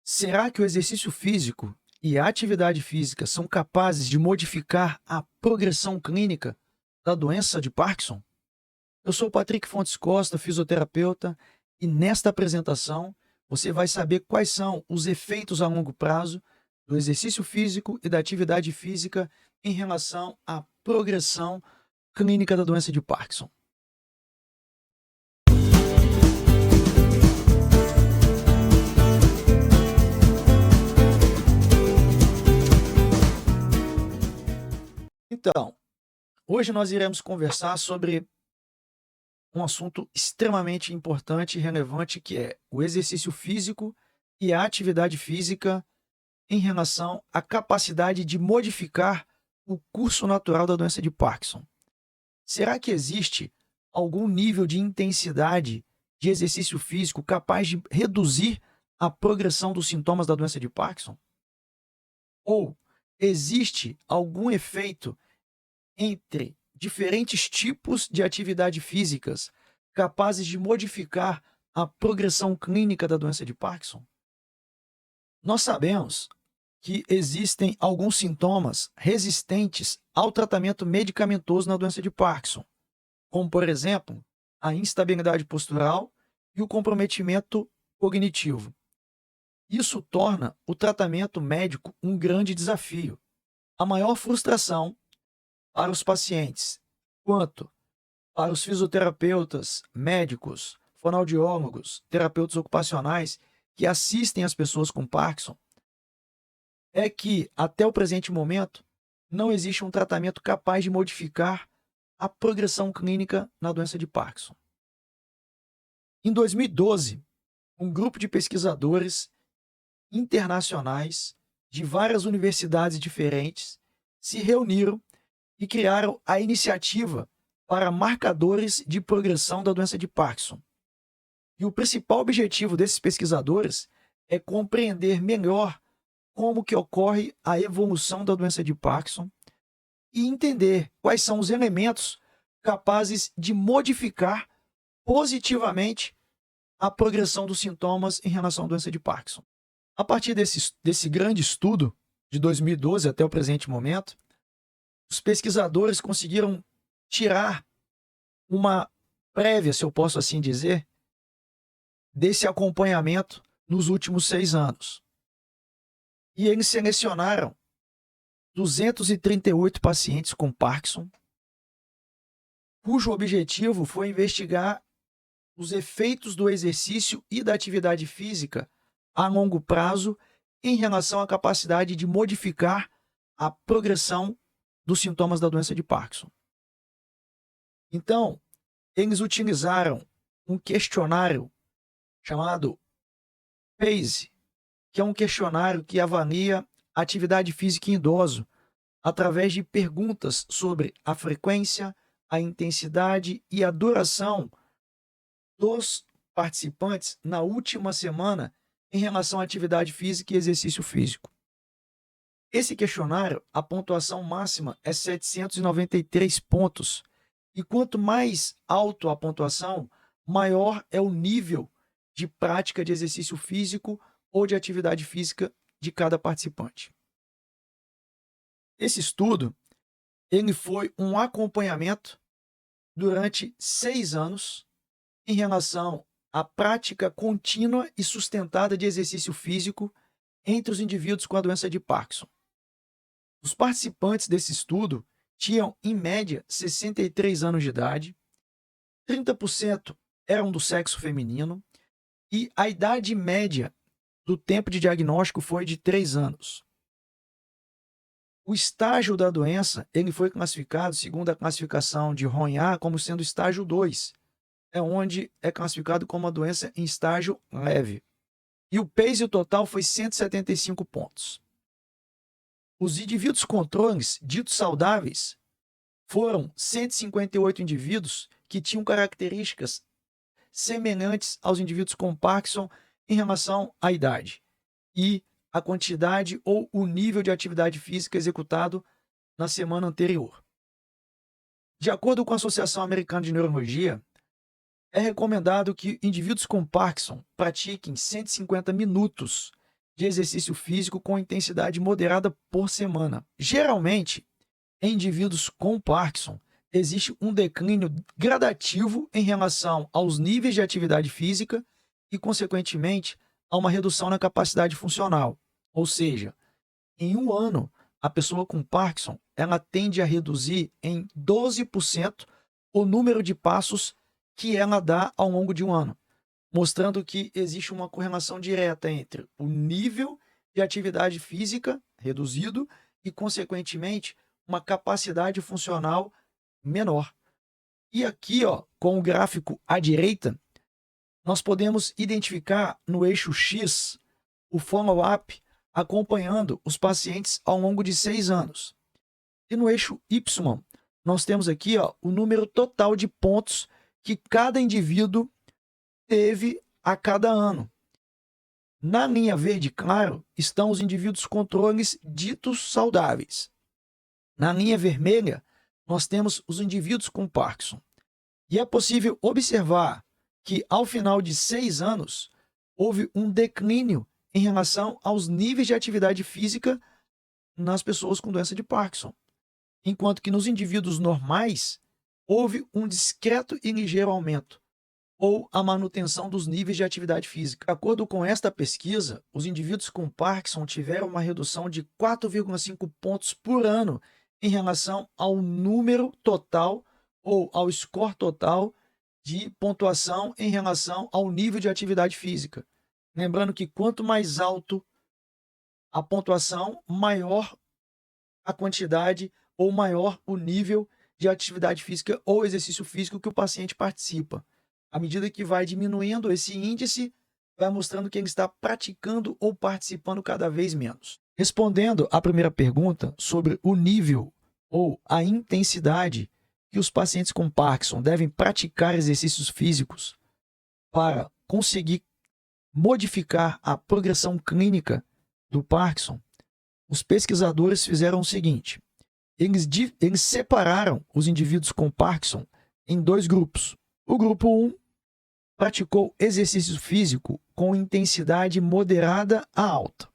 Será que o exercício físico e a atividade física são capazes de modificar a progressão clínica da doença de Parkinson? Eu sou o Patrick Fontes Costa, fisioterapeuta, e nesta apresentação você vai saber quais são os efeitos a longo prazo do exercício físico e da atividade física em relação à progressão clínica da doença de Parkinson. Então, hoje nós iremos conversar sobre um assunto extremamente importante e relevante, que é o exercício físico e a atividade física em relação à capacidade de modificar o curso natural da doença de Parkinson. Será que existe algum nível de intensidade de exercício físico capaz de reduzir a progressão dos sintomas da doença de Parkinson? Ou existe algum efeito entre diferentes tipos de atividade físicas capazes de modificar a progressão clínica da doença de Parkinson? Nós sabemos que existem alguns sintomas resistentes ao tratamento medicamentoso na doença de Parkinson, como, por exemplo, a instabilidade postural e o comprometimento cognitivo. Isso torna o tratamento médico um grande desafio. A maior frustração para os pacientes, quanto para os fisioterapeutas, médicos, fonoaudiólogos, terapeutas ocupacionais que assistem as pessoas com Parkinson, é que, até o presente momento, não existe um tratamento capaz de modificar a progressão clínica na doença de Parkinson. Em 2012, um grupo de pesquisadores internacionais de várias universidades diferentes se reuniram e criaram a iniciativa para marcadores de progressão da doença de Parkinson. E o principal objetivo desses pesquisadores é compreender melhor como que ocorre a evolução da doença de Parkinson e entender quais são os elementos capazes de modificar positivamente a progressão dos sintomas em relação à doença de Parkinson. A partir desse grande estudo, de 2012 até o presente momento, os pesquisadores conseguiram tirar uma prévia, se eu posso assim dizer, desse acompanhamento nos últimos 6 anos. E eles selecionaram 238 pacientes com Parkinson, cujo objetivo foi investigar os efeitos do exercício e da atividade física a longo prazo em relação à capacidade de modificar a progressão dos sintomas da doença de Parkinson. Então, eles utilizaram um questionário chamado PACE, que é um questionário que avalia a atividade física em idoso através de perguntas sobre a frequência, a intensidade e a duração dos participantes na última semana em relação à atividade física e exercício físico. Esse questionário, a pontuação máxima é 793 pontos. E quanto mais alto a pontuação, maior é o nível de prática de exercício físico ou de atividade física de cada participante. Esse estudo ele foi um acompanhamento durante 6 anos em relação à prática contínua e sustentada de exercício físico entre os indivíduos com a doença de Parkinson. Os participantes desse estudo tinham, em média, 63 anos de idade, 30% eram do sexo feminino e a idade média do tempo de diagnóstico foi de 3 anos. O estágio da doença ele foi classificado, segundo a classificação de Ronha, como sendo estágio 2, onde é classificado como uma doença em estágio leve. E o PACE total foi 175 pontos. Os indivíduos controles, ditos saudáveis, foram 158 indivíduos que tinham características semelhantes aos indivíduos com Parkinson em relação à idade e a quantidade ou o nível de atividade física executado na semana anterior. De acordo com a Associação Americana de Neurologia, é recomendado que indivíduos com Parkinson pratiquem 150 minutos de exercício físico com intensidade moderada por semana. Geralmente, em indivíduos com Parkinson, existe um declínio gradativo em relação aos níveis de atividade física e, consequentemente, a uma redução na capacidade funcional. Ou seja, em um ano, a pessoa com Parkinson ela tende a reduzir em 12% o número de passos que ela dá ao longo de um ano, mostrando que existe uma correlação direta entre o nível de atividade física reduzido e, consequentemente, uma capacidade funcional menor. E aqui, ó, com o gráfico à direita, nós podemos identificar no eixo X o follow-up acompanhando os pacientes ao longo de 6 anos. E no eixo Y, nós temos aqui, ó, o número total de pontos que cada indivíduo teve a cada ano. Na linha verde claro estão os indivíduos controles ditos saudáveis. Na linha vermelha, nós temos os indivíduos com Parkinson. E é possível observar que, ao final de 6 anos, houve um declínio em relação aos níveis de atividade física nas pessoas com doença de Parkinson. Enquanto que nos indivíduos normais, houve um discreto e ligeiro aumento, ou a manutenção dos níveis de atividade física. De acordo com esta pesquisa, os indivíduos com Parkinson tiveram uma redução de 4,5 pontos por ano em relação ao número total ou ao score total de pontuação em relação ao nível de atividade física. Lembrando que quanto mais alto a pontuação, maior a quantidade ou maior o nível de atividade física ou exercício físico que o paciente participa. À medida que vai diminuindo esse índice, vai mostrando que ele está praticando ou participando cada vez menos. Respondendo à primeira pergunta sobre o nível ou a intensidade que os pacientes com Parkinson devem praticar exercícios físicos para conseguir modificar a progressão clínica do Parkinson, os pesquisadores fizeram o seguinte: eles separaram os indivíduos com Parkinson em 2 grupos. O grupo 1 praticou exercício físico com intensidade moderada a alta.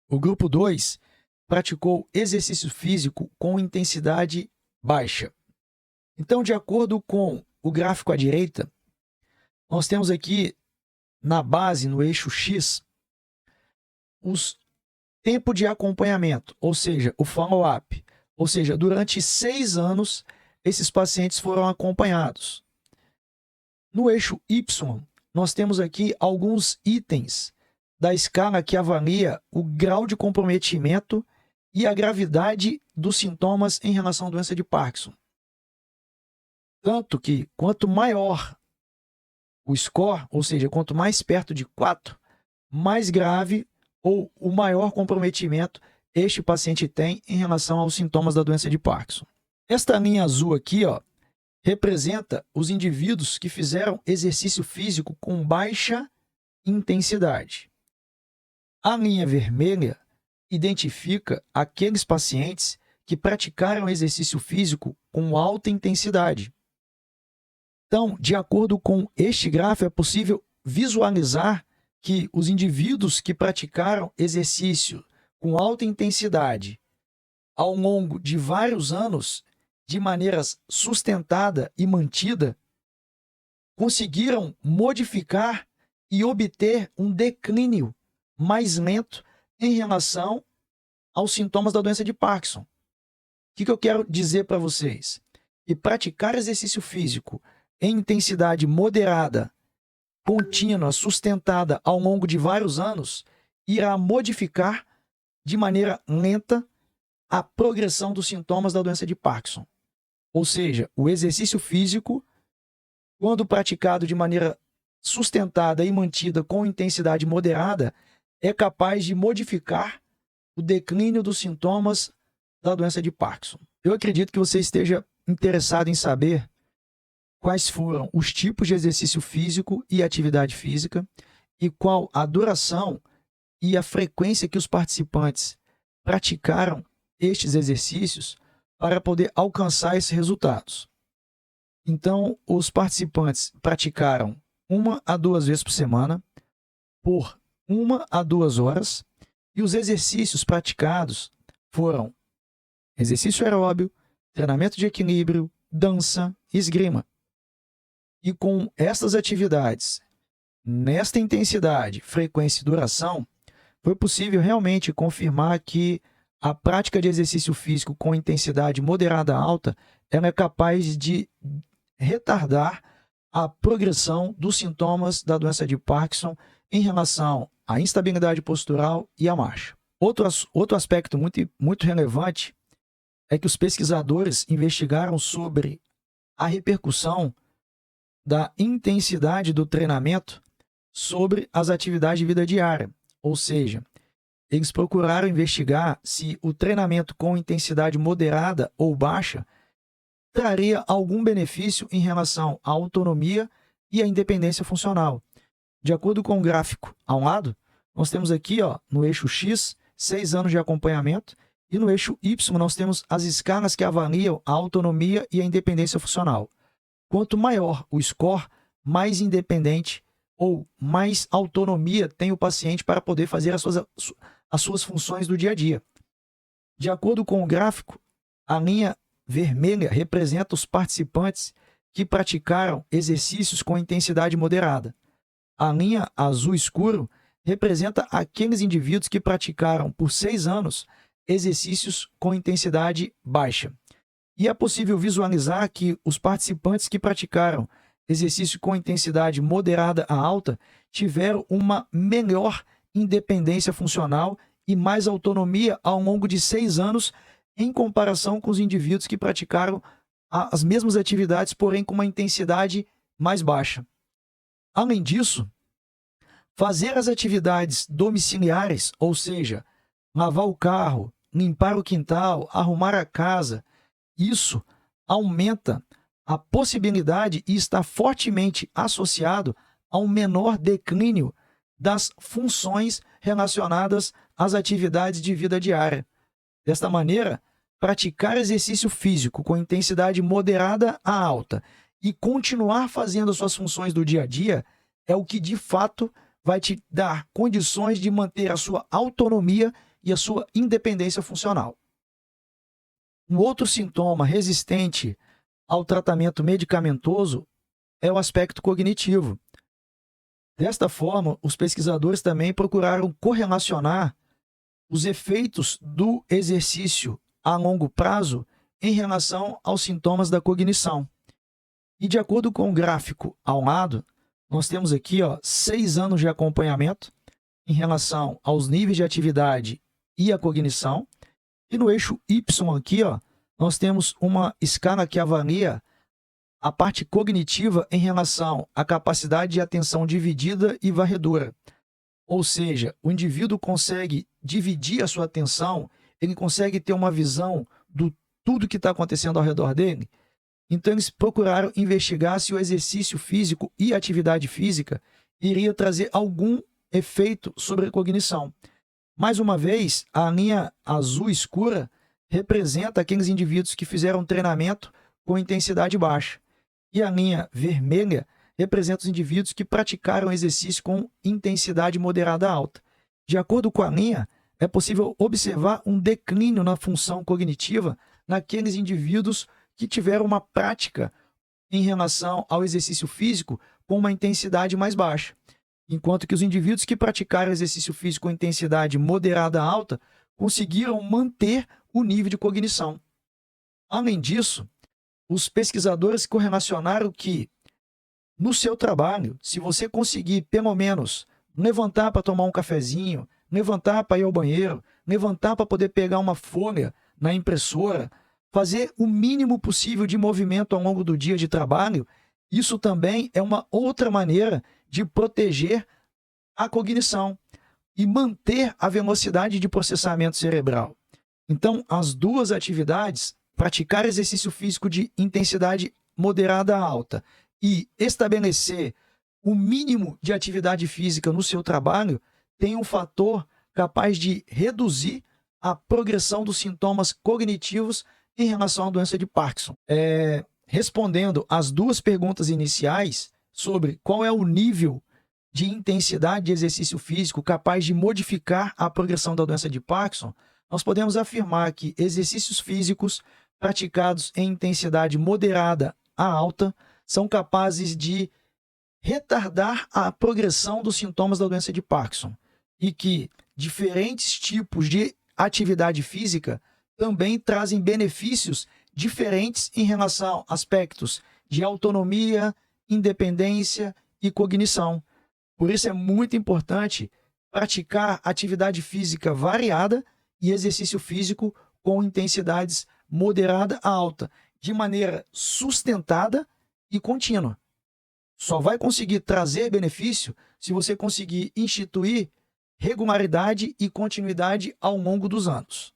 O grupo 2 praticou exercício físico com intensidade baixa. Então, de acordo com o gráfico à direita, nós temos aqui na base, no eixo X, os tempo de acompanhamento, ou seja, o follow-up. Ou seja, durante 6 anos, esses pacientes foram acompanhados. No eixo Y, nós temos aqui alguns itens da escala que avalia o grau de comprometimento e a gravidade dos sintomas em relação à doença de Parkinson. Tanto que, quanto maior o score, ou seja, quanto mais perto de 4, mais grave ou o maior comprometimento este paciente tem em relação aos sintomas da doença de Parkinson. Esta linha azul aqui, ó, representa os indivíduos que fizeram exercício físico com baixa intensidade. A linha vermelha identifica aqueles pacientes que praticaram exercício físico com alta intensidade. Então, de acordo com este gráfico, é possível visualizar que os indivíduos que praticaram exercício com alta intensidade ao longo de vários anos, de maneira sustentada e mantida, conseguiram modificar e obter um declínio mais lento em relação aos sintomas da doença de Parkinson. O que eu quero dizer para vocês? Que praticar exercício físico em intensidade moderada, contínua, sustentada ao longo de vários anos, irá modificar de maneira lenta a progressão dos sintomas da doença de Parkinson. Ou seja, o exercício físico, quando praticado de maneira sustentada e mantida com intensidade moderada, é capaz de modificar o declínio dos sintomas da doença de Parkinson. Eu acredito que você esteja interessado em saber quais foram os tipos de exercício físico e atividade física e qual a duração e a frequência que os participantes praticaram estes exercícios para poder alcançar esses resultados. Então, os participantes praticaram 1 a 2 vezes por semana, por 1 a 2 horas, e os exercícios praticados foram exercício aeróbio, treinamento de equilíbrio, dança e esgrima. E com essas atividades, nesta intensidade, frequência e duração, foi possível realmente confirmar que a prática de exercício físico com intensidade moderada a alta ela é capaz de retardar a progressão dos sintomas da doença de Parkinson em relação à instabilidade postural e à marcha. Outro aspecto muito relevante é que os pesquisadores investigaram sobre a repercussão da intensidade do treinamento sobre as atividades de vida diária. Ou seja, eles procuraram investigar se o treinamento com intensidade moderada ou baixa traria algum benefício em relação à autonomia e à independência funcional. De acordo com o gráfico ao lado, nós temos aqui no eixo X, 6 anos de acompanhamento, e no eixo Y nós temos as escalas que avaliam a autonomia e a independência funcional. Quanto maior o score, mais independente ou mais autonomia tem o paciente para poder fazer as suas funções do dia a dia. De acordo com o gráfico, a linha vermelha representa os participantes que praticaram exercícios com intensidade moderada. A linha azul escuro representa aqueles indivíduos que praticaram por 6 anos exercícios com intensidade baixa. E é possível visualizar que os participantes que praticaram exercício com intensidade moderada a alta tiveram uma melhor independência funcional e mais autonomia ao longo de 6 anos em comparação com os indivíduos que praticaram as mesmas atividades, porém com uma intensidade mais baixa. Além disso, fazer as atividades domiciliares, ou seja, lavar o carro, limpar o quintal, arrumar a casa, isso aumenta a possibilidade e está fortemente associado a um menor declínio das funções relacionadas às atividades de vida diária. Desta maneira, praticar exercício físico com intensidade moderada a alta e continuar fazendo as suas funções do dia a dia é o que de fato vai te dar condições de manter a sua autonomia e a sua independência funcional. Um outro sintoma resistente ao tratamento medicamentoso é o aspecto cognitivo. Desta forma, os pesquisadores também procuraram correlacionar os efeitos do exercício a longo prazo em relação aos sintomas da cognição. E de acordo com o gráfico ao lado, nós temos aqui 6 anos de acompanhamento em relação aos níveis de atividade e a cognição. E no eixo Y aqui, nós temos uma escala que avalia a parte cognitiva em relação à capacidade de atenção dividida e varredura. Ou seja, o indivíduo consegue dividir a sua atenção, ele consegue ter uma visão do tudo que está acontecendo ao redor dele. Então, eles procuraram investigar se o exercício físico e a atividade física iria trazer algum efeito sobre a cognição. Mais uma vez, a linha azul escura representa aqueles indivíduos que fizeram treinamento com intensidade baixa. E a linha vermelha representa os indivíduos que praticaram exercício com intensidade moderada alta. De acordo com a linha, é possível observar um declínio na função cognitiva naqueles indivíduos que tiveram uma prática em relação ao exercício físico com uma intensidade mais baixa, enquanto que os indivíduos que praticaram exercício físico com intensidade moderada a alta conseguiram manter o nível de cognição. Além disso, os pesquisadores correlacionaram que, no seu trabalho, se você conseguir pelo menos levantar para tomar um cafezinho, levantar para ir ao banheiro, levantar para poder pegar uma folha na impressora, fazer o mínimo possível de movimento ao longo do dia de trabalho, isso também é uma outra maneira de proteger a cognição e manter a velocidade de processamento cerebral. Então, as duas atividades, praticar exercício físico de intensidade moderada a alta e estabelecer o mínimo de atividade física no seu trabalho, tem um fator capaz de reduzir a progressão dos sintomas cognitivos em relação à doença de Parkinson. Respondendo às duas perguntas iniciais sobre qual é o nível de intensidade de exercício físico capaz de modificar a progressão da doença de Parkinson, nós podemos afirmar que exercícios físicos praticados em intensidade moderada a alta são capazes de retardar a progressão dos sintomas da doença de Parkinson e que diferentes tipos de atividade física também trazem benefícios diferentes em relação a aspectos de autonomia, independência e cognição. Por isso é muito importante praticar atividade física variada e exercício físico com intensidades moderada a alta, de maneira sustentada e contínua. Só vai conseguir trazer benefício se você conseguir instituir regularidade e continuidade ao longo dos anos.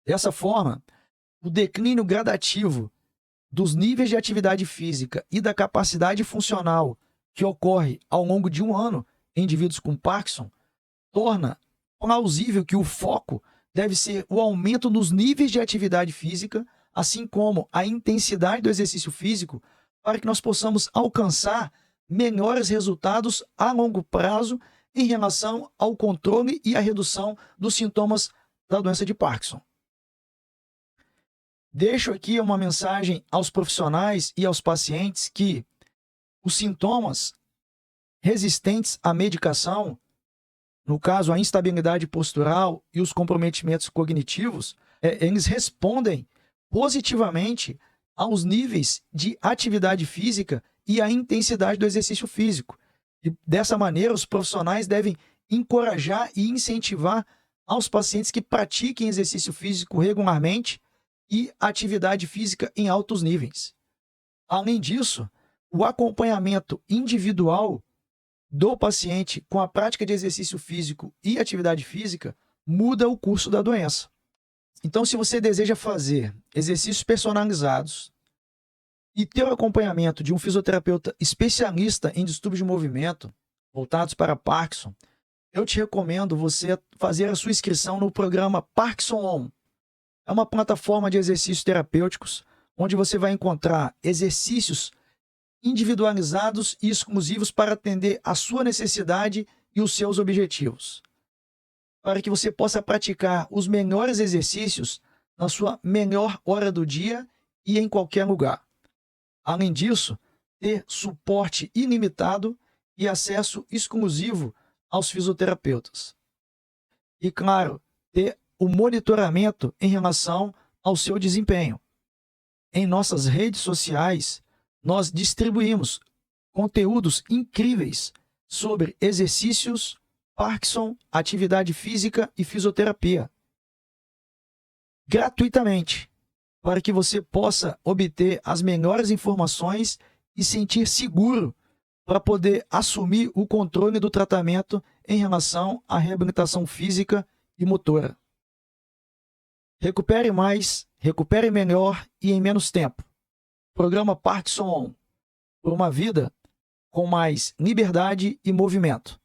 Dessa forma, o declínio gradativo dos níveis de atividade física e da capacidade funcional que ocorre ao longo de um ano em indivíduos com Parkinson torna plausível que o foco deve ser o aumento nos níveis de atividade física, assim como a intensidade do exercício físico, para que nós possamos alcançar melhores resultados a longo prazo em relação ao controle e à redução dos sintomas da doença de Parkinson. Deixo aqui uma mensagem aos profissionais e aos pacientes que os sintomas resistentes à medicação, no caso a instabilidade postural e os comprometimentos cognitivos, eles respondem positivamente aos níveis de atividade física e à intensidade do exercício físico. E dessa maneira, os profissionais devem encorajar e incentivar aos pacientes que pratiquem exercício físico regularmente e atividade física em altos níveis. Além disso, o acompanhamento individual do paciente com a prática de exercício físico e atividade física muda o curso da doença. Então, se você deseja fazer exercícios personalizados e ter o acompanhamento de um fisioterapeuta especialista em distúrbios de movimento voltados para Parkinson, eu te recomendo você fazer a sua inscrição no programa Parkinson On. É uma plataforma de exercícios terapêuticos onde você vai encontrar exercícios individualizados e exclusivos para atender a sua necessidade e os seus objetivos, para que você possa praticar os melhores exercícios na sua melhor hora do dia e em qualquer lugar. Além disso, ter suporte ilimitado e acesso exclusivo aos fisioterapeutas. E, claro, ter o monitoramento em relação ao seu desempenho. Em nossas redes sociais, nós distribuímos conteúdos incríveis sobre exercícios, Parkinson, atividade física e fisioterapia. Gratuitamente, para que você possa obter as melhores informações e sentir seguro para poder assumir o controle do tratamento em relação à reabilitação física e motora. Recupere mais, recupere melhor e em menos tempo. Programa Parkinson On, por uma vida com mais liberdade e movimento.